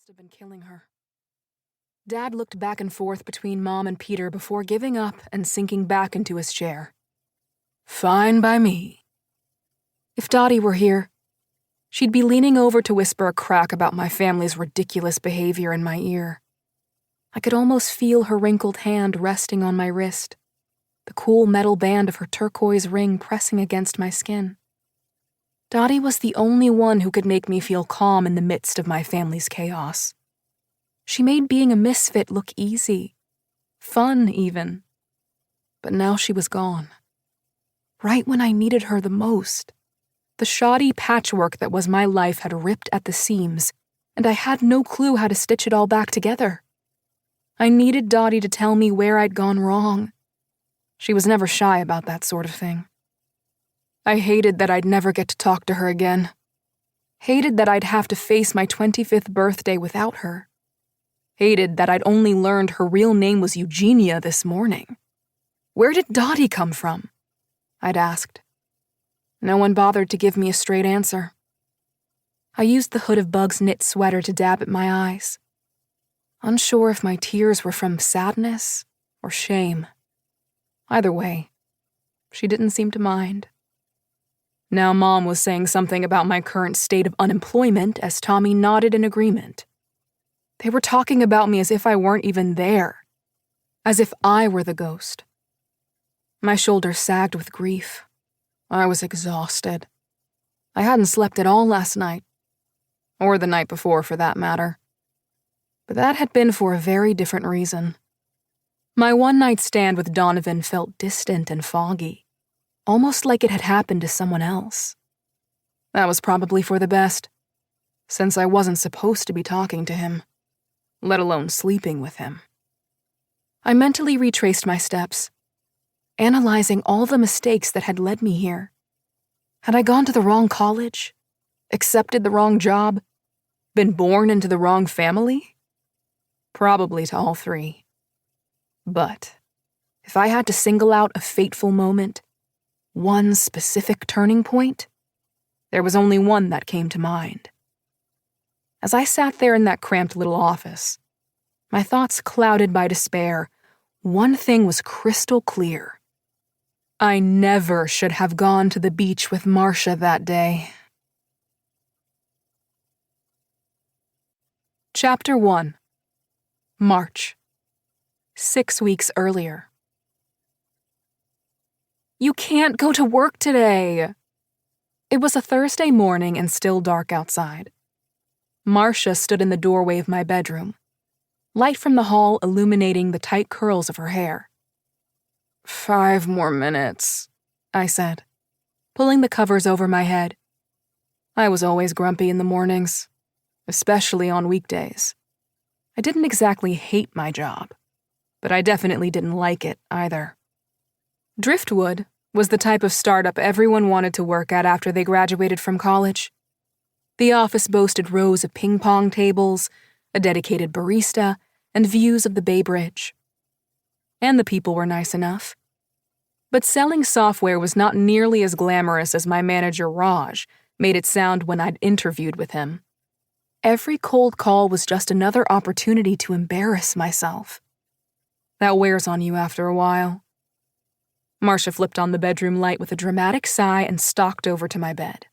must have been killing her. Dad looked back and forth between Mom and Peter before giving up and sinking back into his chair. Fine by me. If Dotty were here, she'd be leaning over to whisper a crack about my family's ridiculous behavior in my ear. I could almost feel her wrinkled hand resting on my wrist, the cool metal band of her turquoise ring pressing against my skin. Dotty was the only one who could make me feel calm in the midst of my family's chaos. She made being a misfit look easy, fun even. But now she was gone. Right when I needed her the most. The shoddy patchwork that was my life had ripped at the seams, and I had no clue how to stitch it all back together. I needed Dotty to tell me where I'd gone wrong. She was never shy about that sort of thing. I hated that I'd never get to talk to her again. Hated that I'd have to face my 25th birthday without her. Hated that I'd only learned her real name was Eugenia this morning. Where did Dotty come from? I'd asked. No one bothered to give me a straight answer. I used the hood of Bug's knit sweater to dab at my eyes, unsure if my tears were from sadness or shame. Either way, she didn't seem to mind. Now Mom was saying something about my current state of unemployment as Tommy nodded in agreement. They were talking about me as if I weren't even there, as if I were the ghost. My shoulders sagged with grief. I was exhausted. I hadn't slept at all last night, or the night before for that matter. But that had been for a very different reason. My one-night stand with Donovan felt distant and foggy, almost like it had happened to someone else. That was probably for the best, since I wasn't supposed to be talking to him, let alone sleeping with him. I mentally retraced my steps, analyzing all the mistakes that had led me here. Had I gone to the wrong college? Accepted the wrong job? Been born into the wrong family? Probably to all three. But if I had to single out a fateful moment, one specific turning point, there was only one that came to mind. As I sat there in that cramped little office, my thoughts clouded by despair, one thing was crystal clear. I never should have gone to the beach with Marcia that day. Chapter 1. March. 6 weeks earlier. You can't go to work today. It was a Thursday morning and still dark outside. Marcia stood in the doorway of my bedroom, light from the hall illuminating the tight curls of her hair. 5 more minutes, I said, pulling the covers over my head. I was always grumpy in the mornings, especially on weekdays. I didn't exactly hate my job, but I definitely didn't like it either. Driftwood was the type of startup everyone wanted to work at after they graduated from college. The office boasted rows of ping-pong tables, a dedicated barista, and views of the Bay Bridge. And the people were nice enough. But selling software was not nearly as glamorous as my manager Raj made it sound when I'd interviewed with him. Every cold call was just another opportunity to embarrass myself. That wears on you after a while. Marcia flipped on the bedroom light with a dramatic sigh and stalked over to my bed.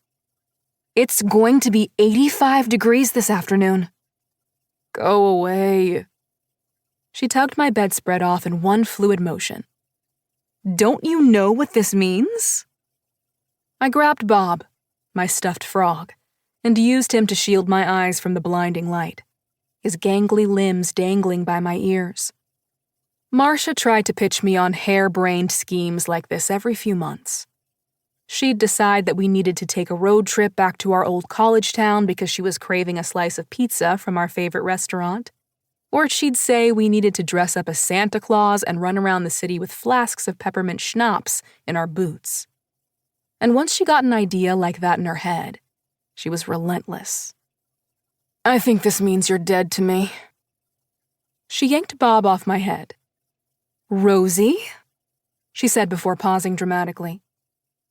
It's going to be 85 degrees this afternoon. Go away. She tugged my bedspread off in one fluid motion. Don't you know what this means? I grabbed Bob, my stuffed frog, and used him to shield my eyes from the blinding light, his gangly limbs dangling by my ears. Marcia tried to pitch me on harebrained schemes like this every few months. She'd decide that we needed to take a road trip back to our old college town because she was craving a slice of pizza from our favorite restaurant. Or she'd say we needed to dress up as Santa Claus and run around the city with flasks of peppermint schnapps in our boots. And once she got an idea like that in her head, she was relentless. I think this means you're dead to me. She yanked Bob off my head. Rosie? She said before pausing dramatically.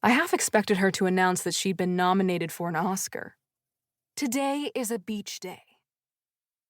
I half expected her to announce that she'd been nominated for an Oscar. Today is a beach day.